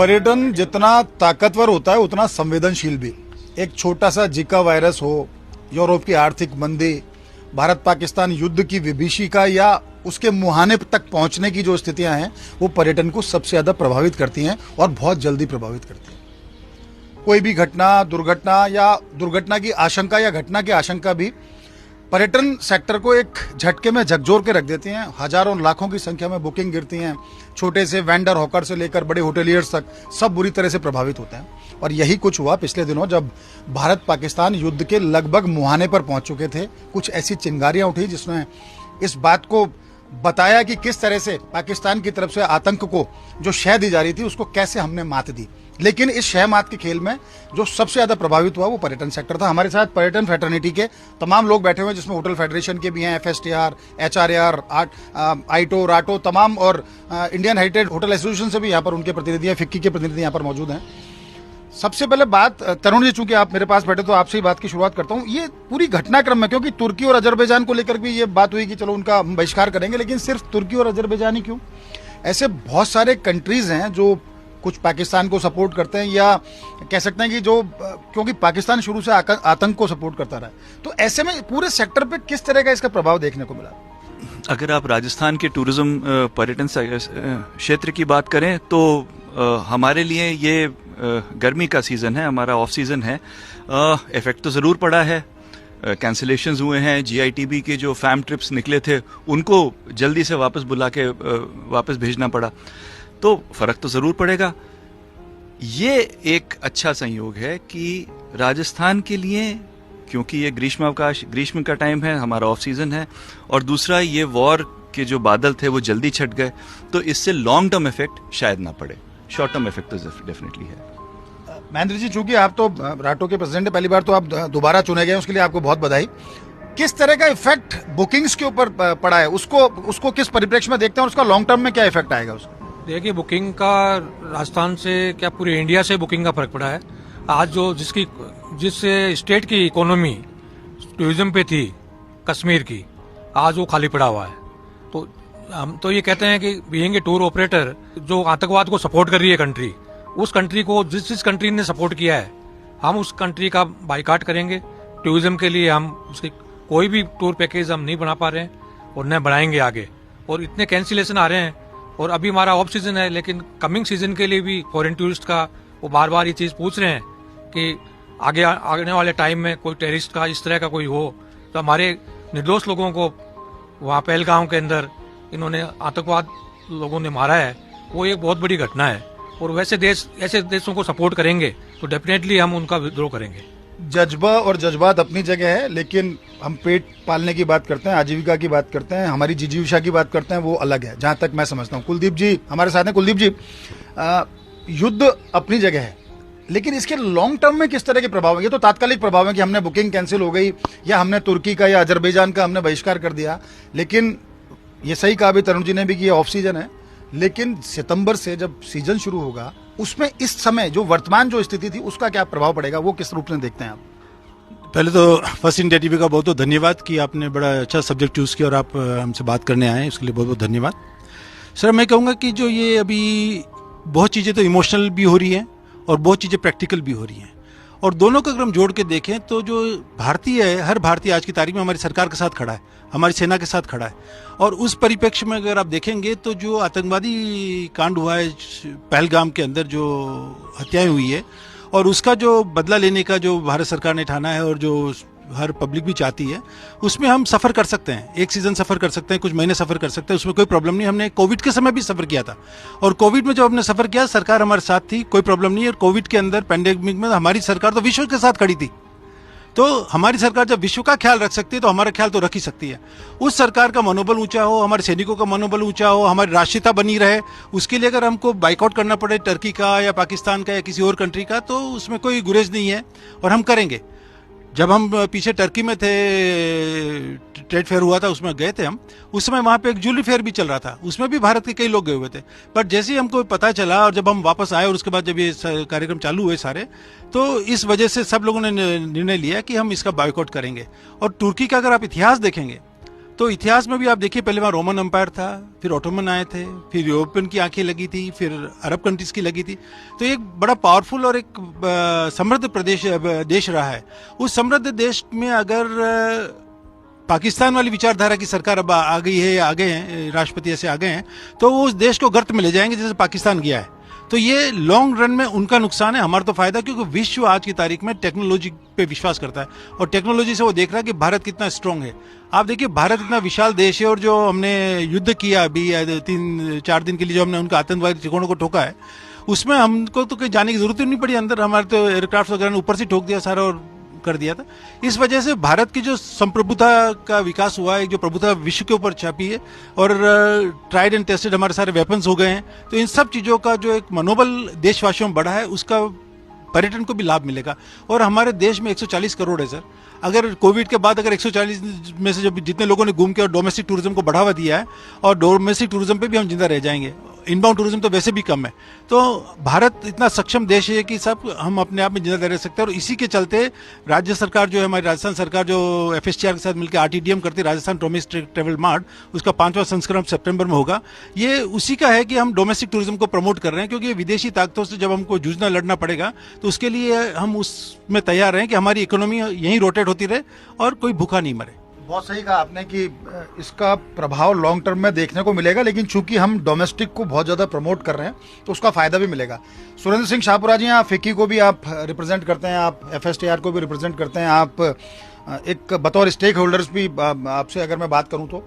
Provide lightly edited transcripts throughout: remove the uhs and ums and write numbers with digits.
पर्यटन जितना ताकतवर होता है उतना संवेदनशील भी। एक छोटा सा जिका वायरस हो, यूरोप की आर्थिक मंदी, भारत पाकिस्तान युद्ध की विभीषिका या उसके मुहाने तक पहुंचने की जो स्थितियां हैं वो पर्यटन को सबसे ज्यादा प्रभावित करती हैं और बहुत जल्दी प्रभावित करती हैं। कोई भी घटना, दुर्घटना या दुर्घटना की आशंका या घटना की आशंका भी पर्यटन सेक्टर को एक झटके में झकझोर के रख देती हैं। हजारों लाखों की संख्या में बुकिंग गिरती हैं। छोटे से वेंडर, हॉकर से लेकर बड़े होटेलियर्स तक सब बुरी तरह से प्रभावित होते हैं। और यही कुछ हुआ पिछले दिनों, जब भारत पाकिस्तान युद्ध के लगभग मुहाने पर पहुंच चुके थे। कुछ ऐसी चिंगारियां उठी जिसमें इस बात को बताया कि किस तरह से पाकिस्तान की तरफ से आतंक को जो शह दी जा रही थी उसको कैसे हमने मात दी। लेकिन इस शह मात के खेल में जो सबसे ज्यादा प्रभावित हुआ वो पर्यटन सेक्टर था। हमारे साथ पर्यटन फेटर्निटी के तमाम लोग बैठे हुए हैं, जिसमें होटल फेडरेशन के भी हैं, FSTR, HRAR, आइटो, राटो तमाम, और इंडियन हेरिटेज होटल एसोसिएशन से भी यहाँ पर उनके प्रतिनिधि हैं, फिक्की के प्रतिनिधि यहाँ पर मौजूद हैं। सबसे पहले बात, तरुण जी चूंकि आप मेरे पास बैठे तो आपसे ही बात की शुरुआत करता हूँ। ये पूरी घटनाक्रम में, क्योंकि तुर्की और अजरबैजान को लेकर भी ये बात हुई कि चलो उनका हम बहिष्कार करेंगे, लेकिन सिर्फ तुर्की और अजरबैजान ही क्यों? ऐसे बहुत सारे कंट्रीज हैं जो कुछ पाकिस्तान को सपोर्ट करते हैं, या कह सकते हैं कि जो, क्योंकि पाकिस्तान शुरू से आतंक को सपोर्ट करता रहा है, तो ऐसे में पूरे सेक्टर पे किस तरह का इसका प्रभाव देखने को मिला? अगर आप राजस्थान के टूरिज्म पर्यटन क्षेत्र की बात करें तो हमारे लिए ये गर्मी का सीजन है, हमारा ऑफ सीजन है। इफेक्ट तो ज़रूर पड़ा है, कैंसिलेशंस हुए हैं। GITB के जो फैम ट्रिप्स निकले थे उनको जल्दी से वापस बुला के वापस भेजना पड़ा, तो फर्क तो ज़रूर पड़ेगा। ये एक अच्छा संयोग है कि राजस्थान के लिए, क्योंकि ये ग्रीष्म का टाइम है, हमारा ऑफ सीजन है, और दूसरा ये वॉर के जो बादल थे वो जल्दी छट गए, तो इससे लॉन्ग टर्म इफेक्ट शायद ना पड़े। शॉर्ट टर्म इफेक्ट तो डेफिनेटली है। महेंद्र जी, चूंकि आप तो राटो के प्रेसिडेंट है, पहली बार तो आप दोबारा चुने गए, उसके लिए आपको बहुत बधाई। किस तरह का इफेक्ट बुकिंग्स के ऊपर पड़ा है, उसको किस परिप्रेक्ष्य में देखते हैं, और उसका लॉन्ग टर्म में क्या इफेक्ट आएगा उसका? देखिए, बुकिंग का राजस्थान से क्या पूरे इंडिया से बुकिंग का फर्क पड़ा है। आज जो जिस स्टेट की इकोनॉमी टूरिज्म पे थी, कश्मीर की, आज वो खाली पड़ा हुआ है। तो हम तो ये कहते हैं कि बीइंग ए टूर ऑपरेटर, जो आतंकवाद को सपोर्ट कर रही है कंट्री, उस कंट्री को जिस कंट्री ने सपोर्ट किया है, हम उस कंट्री का बाइकाट करेंगे। टूरिज्म के लिए हम उसकी कोई भी टूर पैकेज हम नहीं बना पा रहे हैं और न बनाएंगे आगे। और इतने कैंसिलेशन आ रहे हैं, और अभी हमारा ऑफ सीजन है, लेकिन कमिंग सीजन के लिए भी फॉरेन टूरिस्ट का वो बार बार ये चीज़ पूछ रहे हैं कि आने वाले टाइम में कोई टेररिस्ट का इस तरह का कोई हो, तो हमारे निर्दोष लोगों को वहाँ पहलगांव के अंदर इन्होंने आतंकवाद लोगों ने मारा है, वो एक बहुत बड़ी घटना है। और वैसे ऐसे देशों को सपोर्ट करेंगे तो डेफिनेटली हम उनका विद्रोह करेंगे। जज्बा और जज्बात अपनी जगह है, लेकिन हम पेट पालने की बात करते हैं, आजीविका की बात करते हैं, हमारी जिजीविषा की बात करते हैं, वो अलग है, जहां तक मैं समझता हूँ। कुलदीप जी हमारे साथ हैं। कुलदीप जी, युद्ध अपनी जगह है, लेकिन इसके लॉन्ग टर्म में किस तरह के प्रभाव है? ये तो तात्कालिक प्रभाव है कि हमने बुकिंग कैंसिल हो गई, या हमने तुर्की का या अजरबैजान का हमने बहिष्कार कर दिया, लेकिन ये सही कहा भी तरुण जी ने भी कि ये ऑफ सीजन है। लेकिन सितंबर से जब सीजन शुरू होगा, उसमें इस समय जो वर्तमान जो स्थिति थी उसका क्या प्रभाव पड़ेगा, वो किस रूप में देखते हैं आप? पहले तो फर्स्ट इंडिया टीवी का बहुत बहुत धन्यवाद कि आपने बड़ा अच्छा सब्जेक्ट चूज़ किया और आप हमसे बात करने आए, इसके लिए बहुत बहुत धन्यवाद। सर, मैं कहूँगा कि जो ये अभी बहुत चीज़ें तो इमोशनल भी हो रही हैं और बहुत चीज़ें प्रैक्टिकल भी हो रही हैं, और दोनों का अगर हम जोड़ के देखें तो जो भारतीय है, हर भारतीय आज की तारीख में हमारी सरकार के साथ खड़ा है, हमारी सेना के साथ खड़ा है। और उस परिप्रेक्ष्य में अगर आप देखेंगे तो जो आतंकवादी कांड हुआ है पहलगाम के अंदर, जो हत्याएं हुई है, और उसका जो बदला लेने का जो भारत सरकार ने ठाना है और जो हर पब्लिक भी चाहती है, उसमें हम सफ़र कर सकते हैं। एक सीज़न सफ़र कर सकते हैं, कुछ महीने सफ़र कर सकते हैं, उसमें कोई प्रॉब्लम नहीं। हमने कोविड के समय भी सफ़र किया था, और कोविड में जब हमने सफ़र किया सरकार हमारे साथ थी, कोई प्रॉब्लम नहीं है। और कोविड के अंदर पैंडेमिक में हमारी सरकार तो विश्व के साथ खड़ी थी। तो हमारी सरकार जब विश्व का ख्याल रख सकती है तो हमारा ख्याल तो रख ही सकती है। उस सरकार का मनोबल ऊंचा हो, हमारे सैनिकों का मनोबल ऊंचा हो, हमारी राष्ट्रीयता बनी रहे, उसके लिए अगर हमको बाइकआउट करना पड़े टर्की का या पाकिस्तान का या किसी और कंट्री का, तो उसमें कोई गुरेज नहीं है और हम करेंगे। जब हम पीछे टर्की में थे, ट्रेड फेयर हुआ था, उसमें गए थे हम, उस समय वहाँ पे एक ज्वेलरी फेयर भी चल रहा था, उसमें भी भारत के कई लोग गए हुए थे। बट जैसे ही हमको पता चला और जब हम वापस आए और उसके बाद जब ये कार्यक्रम चालू हुए सारे, तो इस वजह से सब लोगों ने निर्णय लिया कि हम इसका बायकॉट करेंगे। और तुर्की का अगर आप इतिहास देखेंगे तो इतिहास में भी आप देखिए, पहले वहाँ रोमन एम्पायर था, फिर ऑटोमन आए थे, फिर यूरोपियन की आंखें लगी थी, फिर अरब कंट्रीज की लगी थी। तो एक बड़ा पावरफुल और एक समृद्ध देश रहा है। उस समृद्ध देश में अगर पाकिस्तान वाली विचारधारा की सरकार अब आ गई है, आगे हैं, राष्ट्रपति ऐसे आगे हैं, तो वो उस देश को गर्त में ले जाएंगे जैसे पाकिस्तान गया है। तो ये लॉन्ग रन में उनका नुकसान है, हमारा तो फायदा, क्योंकि विश्व आज की तारीख में टेक्नोलॉजी पे विश्वास करता है और टेक्नोलॉजी से वो देख रहा है कि भारत कितना स्ट्रांग है। आप देखिए, भारत इतना विशाल देश है और जो हमने युद्ध किया अभी 3-4 दिन के लिए, जो हमने उनका आतंकवादी ठिकानों को ठोका है, उसमें हमको तो कहीं जाने की जरूरत ही नहीं पड़ी अंदर। हमारे तो एयरक्राफ्ट वगैरह ने ऊपर से ठोक दिया सारा और कर दिया था। इस वजह से भारत की जो संप्रभुता का विकास हुआ है, जो प्रभुता विश्व के ऊपर छापी है, और ट्राइड एंड टेस्टेड हमारे सारे वेपन्स हो गए हैं। तो इन सब चीज़ों का जो एक मनोबल देशवासियों में बढ़ा है, उसका पर्यटन को भी लाभ मिलेगा। और हमारे देश में 140 करोड़ है सर। अगर कोविड के बाद अगर 140 में से जब जितने लोगों ने घूम के और डोमेस्टिक टूरिज्म को बढ़ावा दिया है, और डोमेस्टिक टूरिज्म पे भी हम जिंदा रह जाएंगे, इनबाउंड टूरिज्म तो वैसे भी कम है। तो भारत इतना सक्षम देश है कि सब हम अपने आप में जिंदा रह सकते हैं। और इसी के चलते राज्य सरकार जो है, हमारी राजस्थान सरकार जो FSTR के साथ मिलकर RTDM करती है, राजस्थान डोमेस्टिक ट्रेवल मार्ट, उसका 5वां संस्करण सितंबर में होगा। ये उसी का है कि हम डोमेस्टिक टूरिज्म को प्रमोट कर रहे हैं, क्योंकि विदेशी ताकतों से जब हमको जूझना लड़ना पड़ेगा, तो उसके लिए हम उसमें तैयार हैं कि हमारी इकोनॉमी यहीं रोटेट होती रहे और कोई भूखा नहीं मरे। बहुत सही कहा आपने कि इसका प्रभाव लॉन्ग टर्म में देखने को मिलेगा, लेकिन चूंकि हम डोमेस्टिक को बहुत ज्यादा प्रमोट कर रहे हैं तो उसका फायदा भी मिलेगा। सुरेंद्र सिंह शाहपुरा जी, आप फिक्की को भी आप रिप्रेजेंट करते हैं, आप FSTR को भी रिप्रेजेंट करते हैं, आप एक बतौर स्टेक होल्डर्स भी, आपसे अगर मैं बात करूं तो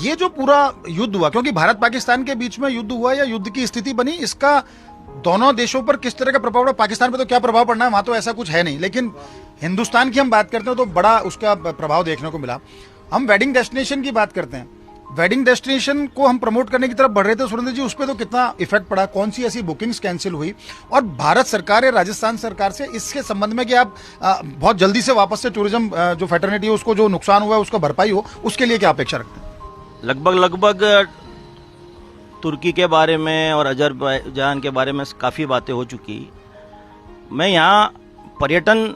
ये जो पूरा युद्ध हुआ, क्योंकि भारत पाकिस्तान के बीच में युद्ध हुआ या युद्ध की स्थिति बनी, इसका दोनों देशों पर किस तरह का प्रभाव पड़ा? पाकिस्तान पे तो क्या प्रभाव पड़ना है, वहां तो ऐसा कुछ है नहीं, लेकिन हिंदुस्तान की हम बात करते हैं तो बड़ा उसका प्रभाव देखने को मिला। हम वेडिंग डेस्टिनेशन की बात करते हैं, वेडिंग डेस्टिनेशन को हम प्रमोट करने की तरफ बढ़ रहे थे सुरेंद्र जी, उस पर तो कितना इफेक्ट पड़ा? कौन सी ऐसी बुकिंग्स कैंसिल हुई? और भारत सरकार या राजस्थान सरकार से इसके संबंध में कि आप बहुत जल्दी से वापस से टूरिज्म जो फेटर्निटी है उसको जो नुकसान हुआ है उसका भरपाई हो, उसके लिए क्या अपेक्षा रखते हैं? लगभग तुर्की के बारे में और अजरबैजान के बारे में काफ़ी बातें हो चुकी। मैं यहाँ पर्यटन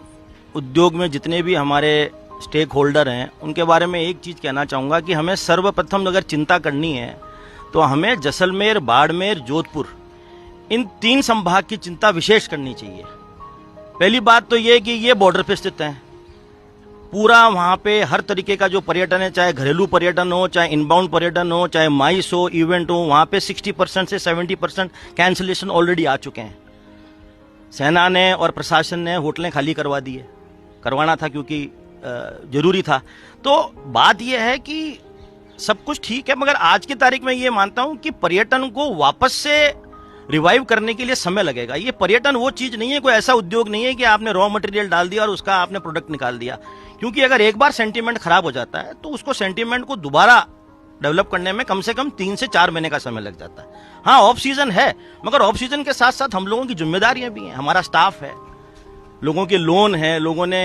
उद्योग में जितने भी हमारे स्टेक होल्डर हैं उनके बारे में एक चीज़ कहना चाहूँगा कि हमें सर्वप्रथम अगर चिंता करनी है तो हमें जैसलमेर, बाड़मेर, जोधपुर, इन 3 संभाग की चिंता विशेष करनी चाहिए। पहली बात तो ये कि ये बॉर्डर पे स्थित हैं, पूरा वहाँ पे हर तरीके का जो पर्यटन है, चाहे घरेलू पर्यटन हो, चाहे इनबाउंड पर्यटन हो, चाहे माइस हो, इवेंट हो, वहाँ पे 60% से 70% कैंसिलेशन ऑलरेडी आ चुके हैं। सेना ने और प्रशासन ने होटलें खाली करवाना था क्योंकि जरूरी था। तो बात यह है कि सब कुछ ठीक है, मगर आज की तारीख में ये मानता हूं कि पर्यटन को वापस से रिवाइव करने के लिए समय लगेगा। ये पर्यटन वो चीज नहीं है, कोई ऐसा उद्योग नहीं है कि आपने रॉ मटेरियल डाल दिया और उसका आपने प्रोडक्ट निकाल दिया। क्योंकि अगर एक बार सेंटीमेंट खराब हो जाता है तो उसको सेंटीमेंट को दोबारा डेवलप करने में कम से कम 3 से 4 महीने का समय लग जाता है। हाँ, ऑफ सीजन है, मगर ऑफ सीजन के साथ साथ हम लोगों की जिम्मेदारियां भी हैं, हमारा स्टाफ है, लोगों के लोन है, लोगों ने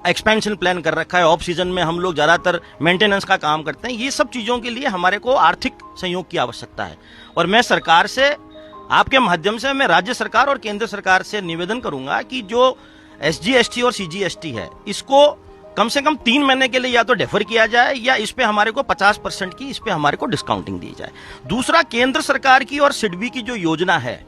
एक्सपेंशन प्लान कर रखा है। ऑफ सीजन में हम लोग ज्यादातर मेंटेनेंस का काम करते हैं। ये सब चीजों के लिए हमारे को आर्थिक सहयोग की आवश्यकता है। और मैं सरकार से, आपके माध्यम से मैं राज्य सरकार और केंद्र सरकार से निवेदन करूंगा कि जो SGST और CGST है, इसको कम से कम 3 महीने के लिए या तो डेफर किया जाए या इस पे हमारे को 50% की इस पे हमारे को डिस्काउंटिंग दी जाए। दूसरा, केंद्र सरकार की और सिडबी की जो योजना है,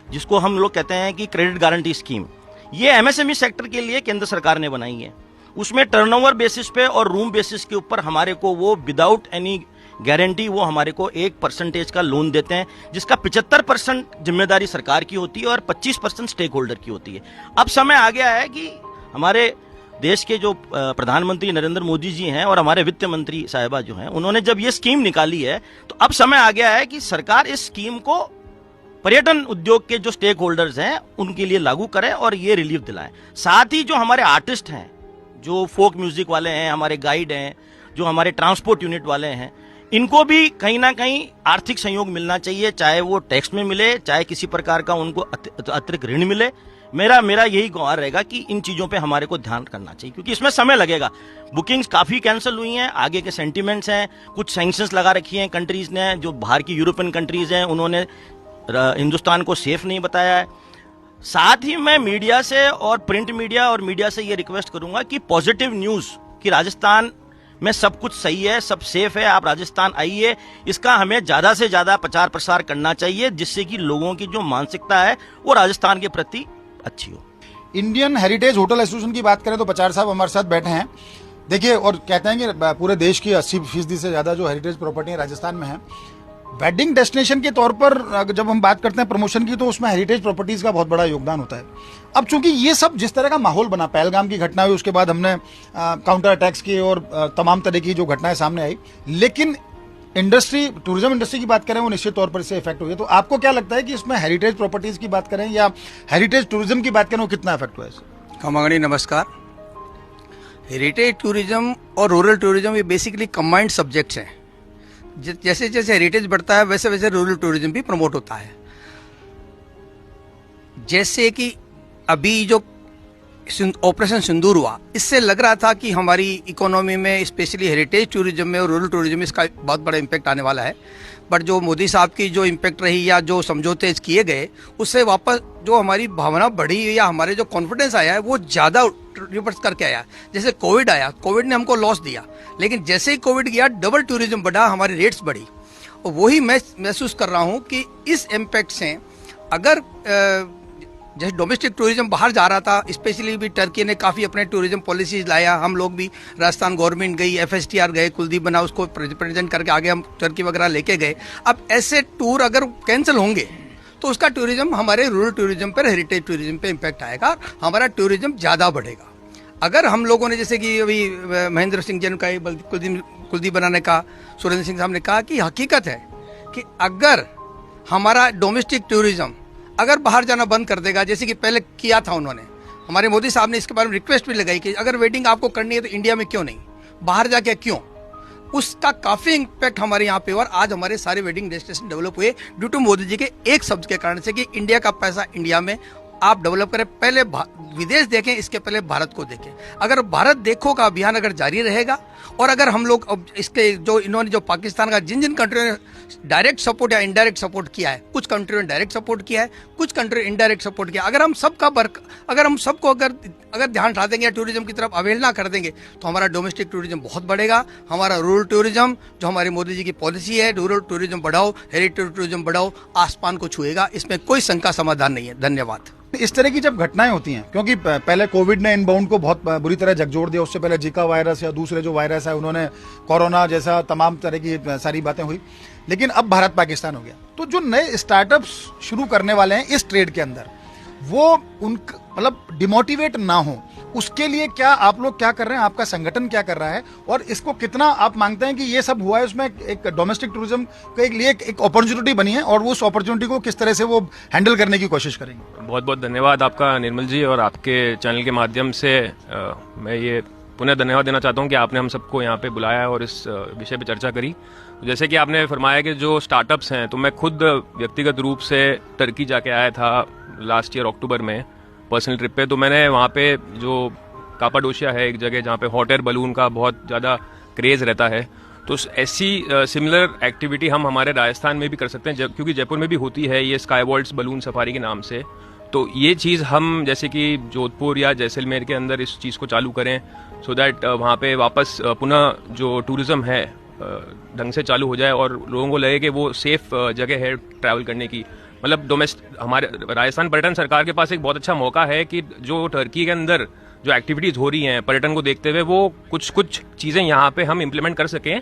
जिसको हम लोग कहते हैं कि क्रेडिट गारंटी स्कीम, ये MSME सेक्टर के लिए केंद्र सरकार ने बनाई है। उसमें टर्नओवर बेसिस पे और रूम बेसिस के ऊपर हमारे को वो विदाउट एनी गारंटी वो हमारे को 1% का लोन देते हैं, जिसका 75% जिम्मेदारी सरकार की होती है और 25% स्टेक होल्डर की होती है। अब समय आ गया है कि हमारे देश के जो प्रधानमंत्री नरेंद्र मोदी जी हैं और हमारे वित्त मंत्री साहिबा जो हैं, उन्होंने जब ये स्कीम निकाली है तो अब समय आ गया है कि सरकार इस स्कीम को पर्यटन उद्योग के जो स्टेक होल्डर्स हैं उनके लिए लागू करें और ये रिलीफ दिलाएं। साथ ही जो हमारे आर्टिस्ट हैं, जो फोक म्यूजिक वाले हैं, हमारे गाइड हैं, जो हमारे ट्रांसपोर्ट यूनिट वाले हैं, इनको भी कहीं ना कहीं आर्थिक सहयोग मिलना चाहिए, चाहे वो टैक्स में मिले, चाहे किसी प्रकार का उनको अतिरिक्त ऋण मिले। मेरा यही गुहार रहेगा कि इन चीजों पे हमारे को ध्यान करना चाहिए, क्योंकि इसमें समय लगेगा। बुकिंग्स काफी कैंसिल हुई हैं, आगे के सेंटीमेंट्स हैं, कुछ सैंक्शंस लगा रखी हैं कंट्रीज ने, जो बाहर की यूरोपियन कंट्रीज हैं उन्होंने हिंदुस्तान को सेफ नहीं बताया है। साथ ही मैं मीडिया से और प्रिंट मीडिया और मीडिया से ये रिक्वेस्ट करूंगा कि पॉजिटिव न्यूज कि राजस्थान में सब कुछ सही है, सब सेफ है, आप राजस्थान आइए। इसका हमें ज़्यादा से ज़्यादा प्रचार प्रसार करना चाहिए, जिससे कि लोगों की जो मानसिकता है वो राजस्थान के प्रति अच्छी हो। इंडियन हेरिटेज होटल एसोसिएशन की बात करें तो पचार साहब हमारे साथ बैठे हैं। देखिए, और कहते हैं कि पूरे देश की 80% से ज़्यादा जो हेरिटेज प्रॉपर्टी राजस्थान में है। वेडिंग डेस्टिनेशन के तौर पर जब हम बात करते हैं प्रमोशन की, तो उसमें हेरिटेज प्रॉपर्टीज का बहुत बड़ा योगदान होता है। अब चूंकि ये सब जिस तरह का माहौल बना, पहलगाम की घटना हुई, उसके बाद हमने काउंटर अटैक्स किए और तमाम तरह की जो घटनाएं सामने आई, लेकिन इंडस्ट्री, टूरिज्म इंडस्ट्री की बात करें वो निश्चित तौर पर इससे इफेक्ट हुई है। तो आपको क्या लगता है कि इसमें हेरिटेज प्रॉपर्टीज की बात करें या हेरिटेज टूरिज्म की बात करें, वो कितना इफेक्ट हुआ है इससे? खमागणी नमस्कार। हेरिटेज टूरिज्म और रूरल टूरिज्म ये बेसिकली कंबाइंड सब्जेक्ट्स हैं। जैसे जैसे हेरिटेज बढ़ता है वैसे वैसे रूरल टूरिज्म भी प्रमोट होता है। जैसे कि अभी जो ऑपरेशन सिंदूर हुआ, इससे लग रहा था कि हमारी इकोनॉमी में, स्पेशली हेरिटेज टूरिज्म में और रूरल टूरिज्म में इसका बहुत बड़ा इम्पैक्ट आने वाला है। बट जो मोदी साहब की जो इम्पैक्ट रही या जो समझौते किए गए, उससे वापस जो हमारी भावना बढ़ी या हमारे जो कॉन्फिडेंस आया है वो ज़्यादा रिवर्स करके आया। जैसे कोविड आया, कोविड ने हमको लॉस दिया, लेकिन जैसे ही कोविड गया डबल टूरिज्म बढ़ा, हमारी रेट्स बढ़ी। और वही मैं महसूस कर रहा हूँ कि इस इम्पैक्ट से अगर जैसे डोमेस्टिक टूरिज्म बाहर जा रहा था, स्पेशली भी टर्की ने काफ़ी अपने टूरिज्म पॉलिसीज लाया। हम लोग भी, राजस्थान गवर्नमेंट गई, FSTR गए, कुलदीप बना, उसको प्रेजेंट करके आगे हम टर्की वगैरह लेके गए। अब ऐसे टूर अगर कैंसिल होंगे तो उसका टूरिज्म हमारे रूरल टूरिज्म पर, हेरिटेज टूरिज्म पे इम्पैक्ट आएगा, हमारा टूरिज्म ज़्यादा बढ़ेगा। अगर हम लोगों ने, जैसे कि अभी महेंद्र सिंह जी ने कहा, कुलदीप बना ने कहा, सुरेंद्र सिंह साहब ने कहा कि हकीकत है कि अगर हमारा डोमेस्टिक टूरिज्म अगर बाहर जाना बंद कर देगा, जैसे कि पहले किया था उन्होंने, हमारे मोदी साहब ने इसके बारे में रिक्वेस्ट भी लगाई कि अगर वेडिंग आपको करनी है तो इंडिया में क्यों नहीं, बाहर जाके क्यों, उसका काफ़ी इम्पैक्ट हमारे यहाँ पे। और आज हमारे सारे वेडिंग डेस्टिनेशन डेवलप हुए ड्यू टू मोदी जी के एक शब्द के कारण से कि इंडिया का पैसा इंडिया में आप डेवलप करें। पहले विदेश देखें, इसके पहले भारत को देखें। अगर भारत देखो का अभियान अगर जारी रहेगा, और अगर हम लोग अब इसके जो इन्होंने जो पाकिस्तान का जिन जिन कंट्रियों ने डायरेक्ट सपोर्ट या इनडायरेक्ट सपोर्ट किया है, कुछ कंट्रियों ने डायरेक्ट सपोर्ट किया है, कुछ कंट्री इनडायरेक्ट सपोर्ट किया, अगर हम सबको अगर ध्यान उठा देंगे या टूरिज्म की तरफ अवहेलना कर देंगे तो हमारा डोमेस्टिक टूरिज्म बहुत बढ़ेगा। हमारा रूरल टूरिज्म, जो हमारी मोदी जी की पॉलिसी है, रूरल टूरिज्म बढ़ाओ, हेरिटेज टूरिज्म बढ़ाओ, आसमान को छुएगा, इसमें कोई शंका समाधान नहीं है। धन्यवाद। इस तरह की जब घटनाएं होती हैं, क्योंकि पहले कोविड ने इनबाउंड को बहुत बुरी तरह झकझोर दिया, उससे पहले जिका वायरस या दूसरे जो वायरस है उन्होंने कोरोना जैसा तमाम तरह की सारी बातें हुई, लेकिन अब भारत पाकिस्तान हो गया। तो जो नए स्टार्टअप्स शुरू करने वाले हैं इस ट्रेड के अंदर, वो मतलब डिमोटिवेट ना हो, उसके लिए क्या आप लोग क्या कर रहे हैं, आपका संगठन क्या कर रहा है, और इसको कितना आप मांगते हैं कि ये सब हुआ है उसमें एक डोमेस्टिक टूरिज्म के लिए एक अपॉर्चुनिटी बनी है, और उस अपॉर्चुनिटी को किस तरह से वो हैंडल करने की कोशिश करेंगे? बहुत बहुत धन्यवाद आपका निर्मल जी, और आपके चैनल के माध्यम से मैं ये पुनः धन्यवाद देना चाहता हूँ कि आपने हम सबको यहाँ पे बुलाया है और इस विषय पे चर्चा करी। जैसे कि आपने फरमाया कि जो स्टार्टअप्स हैं, तो मैं खुद व्यक्तिगत रूप से टर्की जाके आया था लास्ट ईयर अक्टूबर में पर्सनल ट्रिप पे। तो मैंने वहाँ पे जो कापाडोशिया है एक जगह जहाँ पे हॉट एयर बलून का बहुत ज़्यादा क्रेज़ रहता है, तो ऐसी सिमिलर एक्टिविटी हम हमारे राजस्थान में भी कर सकते हैं, क्योंकि जयपुर में भी होती है ये स्काई वॉल्ट्स बलून सफारी के नाम से। तो ये चीज़ हम जैसे कि जोधपुर या जैसलमेर के अंदर इस चीज़ को चालू करें, सो दैट वहाँ पे वापस पुनः जो टूरिज़्म है ढंग से चालू हो जाए और लोगों को लगे कि वो सेफ जगह है ट्रैवल करने की। मतलब हमारे राजस्थान पर्यटन सरकार के पास एक बहुत अच्छा मौका है कि जो टर्की के अंदर जो एक्टिविटीज़ हो रही हैं पर्यटन को देखते हुए, वो कुछ चीज़ें यहाँ पे हम इम्प्लीमेंट कर सकें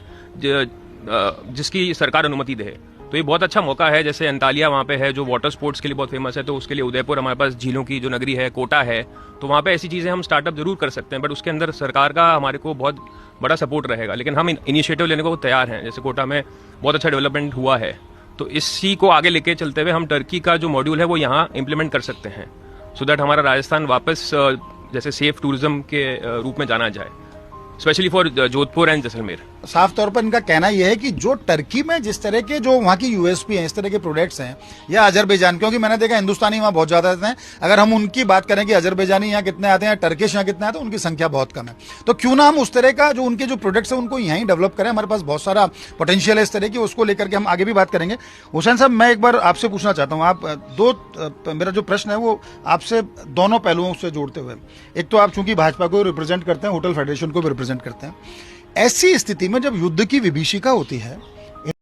जिसकी सरकार अनुमति दे। तो ये बहुत अच्छा मौका है। जैसे अंतालिया वहाँ पे है जो वाटर स्पोर्ट्स के लिए बहुत फेमस है, तो उसके लिए उदयपुर हमारे पास झीलों की जो नगरी है, कोटा है, तो वहाँ पे ऐसी चीज़ें हम स्टार्टअप जरूर कर सकते हैं, बट उसके अंदर सरकार का हमारे को बहुत बड़ा सपोर्ट रहेगा। लेकिन हम इनिशिएटिव लेने को तैयार हैं। जैसे कोटा में बहुत अच्छा डेवलपमेंट हुआ है, तो इसी को आगे लेके चलते हुए हम टर्की का जो मॉड्यूल है वो यहाँ इम्प्लीमेंट कर सकते हैं, सो दैट हमारा राजस्थान वापस जैसे सेफ टूरिज्म के रूप में जाना जाए, specially for Jodhpur and Jaisalmer. साफ तौर पर इनका कहना यह है कि जो टर्की में जिस तरह के जो वहाँ की यूएसपी हैं, इस तरह के प्रोडक्ट्स हैं, या अजरबैजान, क्योंकि मैंने देखा हिंदुस्तानी वहाँ बहुत ज्यादा आते हैं, अगर हम उनकी बात करें कि अजरबैजानी यहाँ कितने आते हैं, टर्किश यहाँ कितने आते हैं, उनकी संख्या बहुत कम है। तो क्यों ना हम उस तरह का जो उनके जो प्रोडक्ट्स हैं उनको यहीं डेवलप करें। हमारे पास बहुत सारा पोटेंशियल है इस तरह की, उसको लेकर के हम आगे भी बात करेंगे। हुसैन साहब, मैं एक बार आपसे पूछना चाहता हूँ, आप मेरा जो प्रश्न है वो आपसे दोनों पहलुओं से जोड़ते हुए, एक तो आप चूंकि भाजपा को रिप्रेजेंट करते हैं, होटल फेडरेशन को भी रिप्रेजेंट करते हैं, ऐसी स्थिति में जब युद्ध की विभीषिका होती है